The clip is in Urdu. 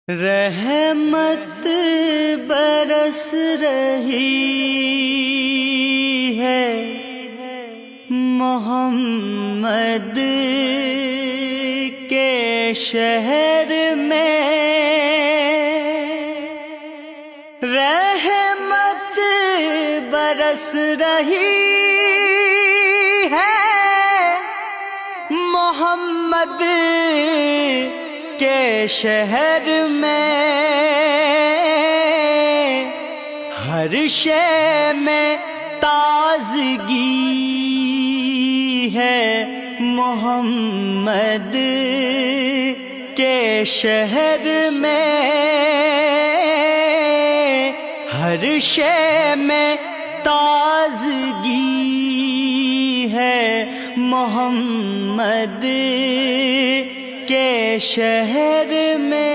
رحمت برس رہی ہے محمد کے شہر میں، رحمت برس رہی ہے محمد کے شہر میں، ہر شے میں تازگی ہے محمد کے شہر میں، ہر شے میں تازگی ہے محمد کے شہر میں۔